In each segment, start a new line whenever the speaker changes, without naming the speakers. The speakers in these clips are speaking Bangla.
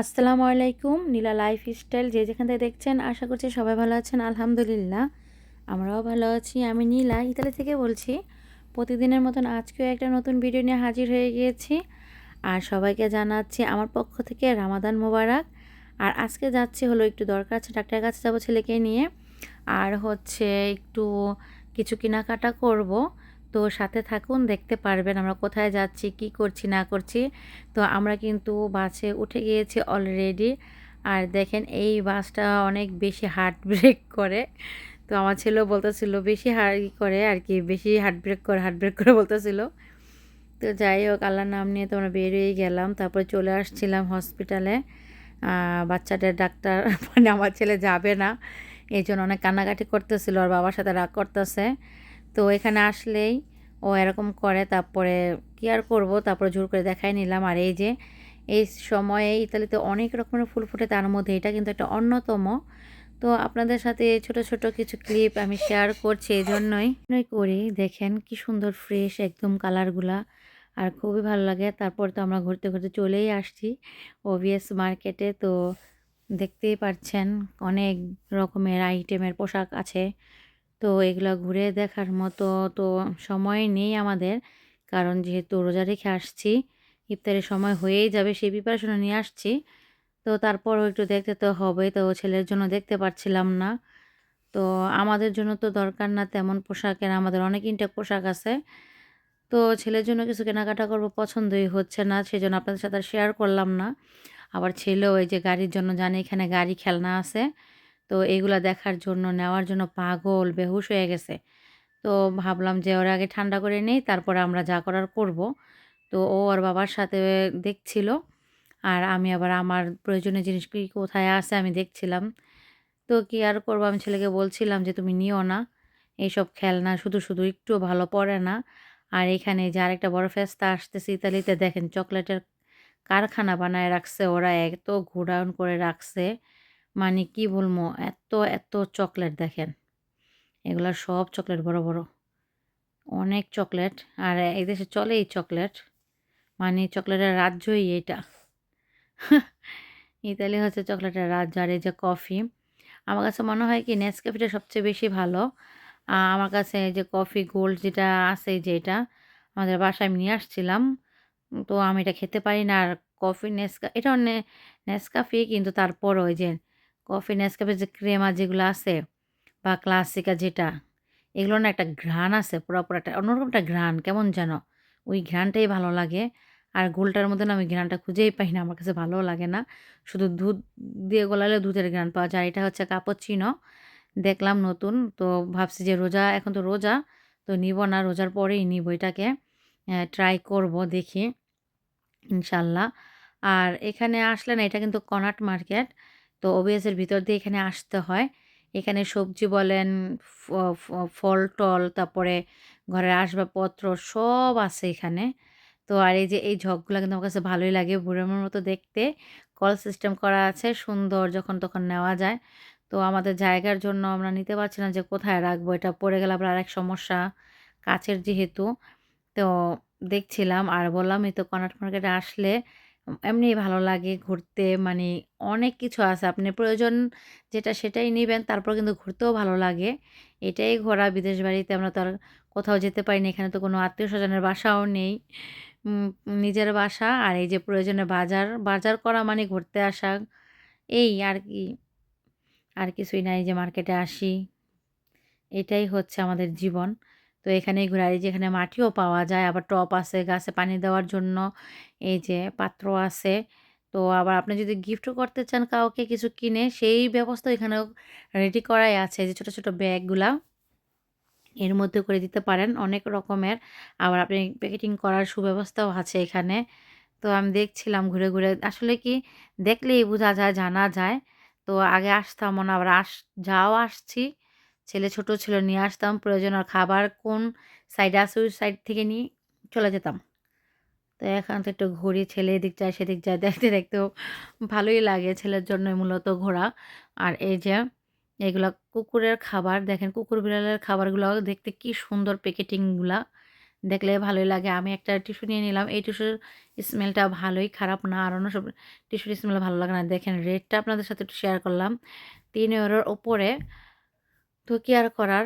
আসসালামু আলাইকুম, নীলা লাইফস্টাইল যে যেখান থেকে দেখছেন আশা করছি সবাই ভালো আছেন। আলহামদুলিল্লাহ আমরাও ভালো আছি। আমি নীলা ইতালি থেকে বলছি। প্রতিদিনের মতন আজকেও একটা নতুন ভিডিও নিয়ে হাজির হয়ে গিয়েছি। আর সবাইকে জানাচ্ছি আমার পক্ষ থেকে রামাদান মোবারক। আর আজকে যাচ্ছি হলো একটু দরকার আছে, ডাক্তারের কাছে যাবো ছেলেকে নিয়ে। আর হচ্ছে একটু কিছু কেনাকাটা করব। তো সাথে থাকুন, দেখতে পারবেন আমরা কোথায় যাচ্ছি, কি করছি না করছি। তো আমরা কিন্তু বাসে উঠে গিয়েছি অলরেডি। আর দেখেন এই বাসটা অনেক বেশি হার্ট ব্রেক করে। তো আমার ছেলেও বলতেছিল বেশি করে আর কি, বেশি হার্ট ব্রেক করে বলতেছিল। তো যাই হোক, আল্লাহর নাম নিয়ে তো আমরা বেরিয়ে গেলাম। তারপরে চলে আসছিলাম হসপিটালে। বাচ্চাদের ডাক্তার মানে আমার ছেলে যাবে না, এই জন্য অনেক কান্নাকাটি করতেছিল, আর বাবার সাথে রাগ করতেছে। তো এখানে আসলেই ও এরকম করে, তারপরে কি আর করবো, তারপরে জোর করে দেখাই নিলাম। আর এই যে এই সময়ে ইতালিতে অনেক রকমের ফুল ফোটে, তার মধ্যে এটা কিন্তু একটা অন্যতম। তো আপনাদের সাথে ছোট ছোট কিছু ক্লিপ আমি শেয়ার করছি, এই জন্যই করি। দেখেন কি সুন্দর ফ্রেশ একদম কালারগুলা, আর খুবই ভালো লাগে। তারপর তো আমরা ঘুরতে ঘুরতে চলেই আসছি ওভিএস মার্কেটে। তো দেখতেই পাচ্ছেন অনেক রকমের আইটেমের পোশাক আছে। তো এগুলা ঘুরে দেখার মতো তো সময় নেই আমাদের, কারণ যেহেতু রোজা রেখে আসছি, ইফতারের সময় হয়েই যাবে সেই প্রিপারেশনে নিয়ে আসছি। তো তারপরও একটু দেখতে তো হবে, তো ছেলের জন্য দেখতে পারছিলাম না। তো আমাদের জন্য তো দরকার না তেমন পোশাকের, আমাদের অনেক ইনটেক পোশাক আছে। তো ছেলের জন্য কিছু কেনাকাটা করব, পছন্দই হচ্ছে না, সেজন্য আপনাদের সাথে আর শেয়ার করলাম না। আবার ছেলেও এই যে গাড়ির জন্য জানে এখানে গাড়ি খেলনা আছে, তো এগুলা দেখার জন্য নেওয়ার জন্য পাগল বেহুশ হয়ে গেছে। তো ভাবলাম যে ওর আগে ঠান্ডা করে নেই, তারপরে আমরা যা করার করব। তো ও ওর বাবার সাথে দেখছিল, আর আমি আবার আমার প্রয়োজনীয় জিনিস কি কোথায় আছে আমি দেখছিলাম। তো কি আর করব, আমি ছেলেকে বলছিলাম যে তুমি নিও না এইসব খেলনা, শুধু শুধু একটুও ভালো পড়ে না। আর এখানে যে আরেকটা বড় ফেস্তা আসতেছে ইতালিতে, দেখেন চকলেটের কারখানা বানায় রাখছে ওরা, এত গোডাউন করে রাখছে, মানে কি বলবো, এত এত চকলেট দেখেন। এগুলা সব চকলেট বড় বড়, অনেক চকলেট। আর এই দেশে চলে এই চকলেট, মানে চকলেটের রাজ্যই এটা। ইতালি হচ্ছে চকলেটের রাজ্য। আর এই যে কফি, আমার কাছে মনে হয় কি নেসক্যাফেটা সবচেয়ে বেশি ভালো। আমার কাছে এই যে কফি গোল্ড যেটা আছে, যে এটা আমাদের বাসায় আমি নিয়ে আসছিলাম। তো আমি এটা খেতে পারি না। আর কফি এটাও নেসকাফি, কিন্তু তারপরও ওই যে কফি নেসকাফের যে ক্রেমা যেগুলো আছে বা ক্লাসিকা যেটা, এগুলোর না একটা ঘ্রাণ আছে, পুরাপুরি একটা অন্যরকম একটা ঘ্রাণ, কেমন যেন ওই ঘ্রাণটাই ভালো লাগে। আর গোলটার মধ্যে না আমি ঘ্রাণটা খুঁজেই পাই না, আমার কাছে ভালোও লাগে না। শুধু দুধ দিয়ে গোলালে দুধের ঘ্রাণ পাওয়া যায়। এটা হচ্ছে কাপুচিনো, দেখলাম নতুন। তো ভাবছি যে রোজা, এখন তো রোজা, তো নিব না, রোজার পরেই নিব এটাকে। ট্রাই করব, দেখি ইনশাল্লাহ। আর এখানে আসলে না, এটা কিন্তু কনাট মার্কেট। তো ওবিএসের ভিতর দিয়ে এখানে আসতে হয়। এখানে সবজি বলেন, ফল-টল, তারপরে ঘরের আসবাবপত্র সব আছে এখানে। তো আর এই যে এই ঝগগুলা কিন্তু আমার কাছে ভালোই লাগে, বুড়োমের মতো দেখতে। কল সিস্টেম করা আছে, সুন্দর, যখন তখন নেওয়া যায়। তো আমাদের জায়গার জন্য আমরা নিতে পারছি না যে কোথায় রাখবো, এটা পড়ে গেলে আবার আরেক সমস্যা, কাচের যেহেতু। তো দেখছিলাম আর বললামই তো, কর্নাট মার্কেটে আসলে এমনিই ভালো লাগে ঘুরতে, মানে অনেক কিছু আছে। আপনি প্রয়োজন যেটা সেটাই নিবেন, তারপর কিন্তু ঘুরতেও ভালো লাগে। এটাই ঘোরা, বিদেশ বাড়িতে আমরা তো আর কোথাও যেতে পারি না। এখানে তো কোনো আত্মীয়স্বজনের বাসাও নেই। উম নিজের বাসা, আর এই যে প্রয়োজনে বাজার করা মানে ঘুরতে আসা, এই আর কি। আর কিছুই না, এই যে মার্কেটে আসি, এটাই হচ্ছে আমাদের জীবন। তো এখানেই ঘুরে, আর এই যে এখানে মাটিও পাওয়া যায়, আবার টব আছে গাছে পানি দেওয়ার জন্য, এই যে পাত্র আছে। তো আবার আপনি যদি গিফটও করতে চান কাউকে কিছু কিনে, সেই ব্যবস্থা এখানেও রেডি করাই আছে। যে ছোট ছোট ব্যাগগুলা এর মধ্যে করে দিতে পারেন, অনেক রকমের। আবার আপনি প্যাকেটিং করার সুব্যবস্থাও আছে এখানে। তো আমি দেখছিলাম ঘুরে ঘুরে, আসলে কি দেখলেই বোঝা যায়, জানা যায়। তো আগে আসতামও না, আবার যাও আসছি, ছেলে ছোট ছিল, নিয়ে আসতাম প্রয়োজন, আর খাবার কোন সাইডে আছে ওই সাইড থেকে নিয়ে চলে যেতাম। তো এখন তো একটু ঘুরি, ছেলে এদিক যায় সেদিক যায়, দেখতে দেখতেও ভালোই লাগে, ছেলের জন্যই মূলত ঘোরা। আর এই যে এগুলা কুকুরের খাবার, দেখেন কুকুর বিড়ালের খাবারগুলো দেখতে কি সুন্দর প্যাকেটিংগুলা, দেখলে ভালোই লাগে। আমি একটা টিস্যু নিয়ে নিলাম। এই টিস্যুর স্মেলটা ভালোই, খারাপ না। আর অন্য সব টিস্যুর স্মেল ভালো লাগে না। দেখেন রেটটা আপনাদের সাথে একটু শেয়ার করলাম। €৩ উপরে। তো কি আর করার?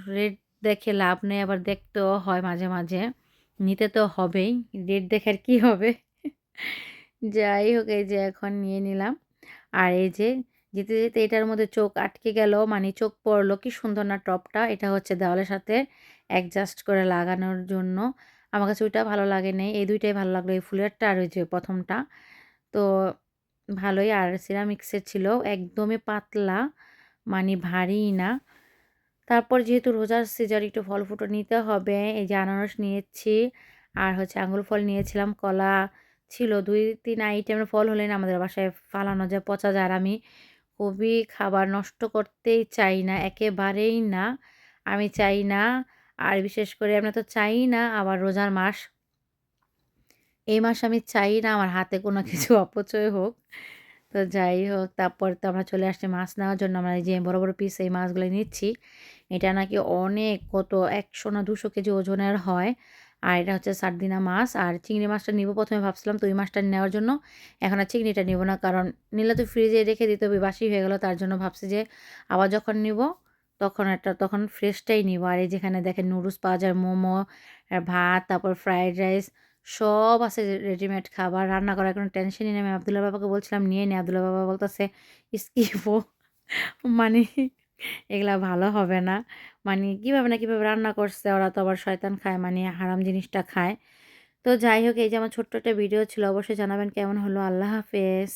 রেট দেখে লাভ নেই, আবার দেখতেও হয় মাঝে, মাঝে। নিতে তো হবেই। রেট দেখে আর কি হবে? যাই হোক এই যে এখন নিয়ে নিলাম। আর এই যে যেতে, যেতে এটার মধ্যে চোখ আটকে গেল, মানে চোখ পড়ল। কি সুন্দর না টপটা? এটা হচ্ছে দেওয়ালের সাথে অ্যাডজাস্ট করে লাগানোর জন্য। আমার কাছে ওইটা ভালো লাগে নাই। এই ২ টাই ভালো লাগলো। এই ফুলেরটা আর ওই যে ১ম টা। তো ভালোই। আর সিরামিক্সের ছিল। একদমই পাতলা, মানে ভারী না। তারপর যেহেতু রোজার সিজন একটু ফল-ফ্রুটও নিতে হবে। এই যে আনারস নিয়েছি, আর হচ্ছে আঙ্গুর ফল নিয়েছিলাম, কলা ছিল। ২-৩ আইটেমের ফল হলেই না আমাদের বাসায় ফালানো যায়, পচা যায়। আর আমি খুবই খাবার নষ্ট করতেই চাই না, একেবারেই না। আমি চাই না। আর বিশেষ করে আমরা তো চাই না আবার রোজার মাস। এই মাসে আমি চাই না আমার হাতে কোনো কিছু অপচয় হোক। তো যাই হোক, তারপর তো আমরা চলে আসছি মাছ নেওয়ার জন্য। আমরা এই যে বড়, বড় পিস এই মাছগুলো নিচ্ছি। এটা নাকি অনেক, কত ১০০ না ২০০ কেজি ওজনের হয়। আর এটা হচ্ছে সার্দিনা মাছ। আর চিংড়ি মাছটা নিবো, ১ম এ ভাবছিলাম তো ওই মাছটা নেওয়ার জন্য। এখন আর চিংড়িটা নিবো না। কারণ নিলে তো ফ্রিজে রেখে দিতে হবে, বাসি হয়ে গেল। তার জন্য ভাবছি যে আবার যখন নিবো তখন ফ্রেশটাই নিবো। আর এই যেখানে দেখেন নুডলস পাওয়া যায়, মোমো, ভাত, তারপর ফ্রাইড রাইস সব আছে, রেডিমেড খাবার। রান্না করার কোনো টেনশনই নেই। আমি আব্দুল্লাহর বাবাকে বলছিলাম নিয়ে নে। আব্দুল্লাহর বাবা বলতেছে, "স্কিপো।" মানে এগুলা ভালো হবে না। মানে কিভাবে না কিভাবে রান্না করছে। ওরা তো আবার শয়তান খায়, মানে হারাম জিনিসটা খায়। তো যাই হোক, এই যে আমার ছোট্ট একটা ভিডিও ছিল। অবশ্যই জানাবেন কেমন হলো। আল্লাহ হাফেজ।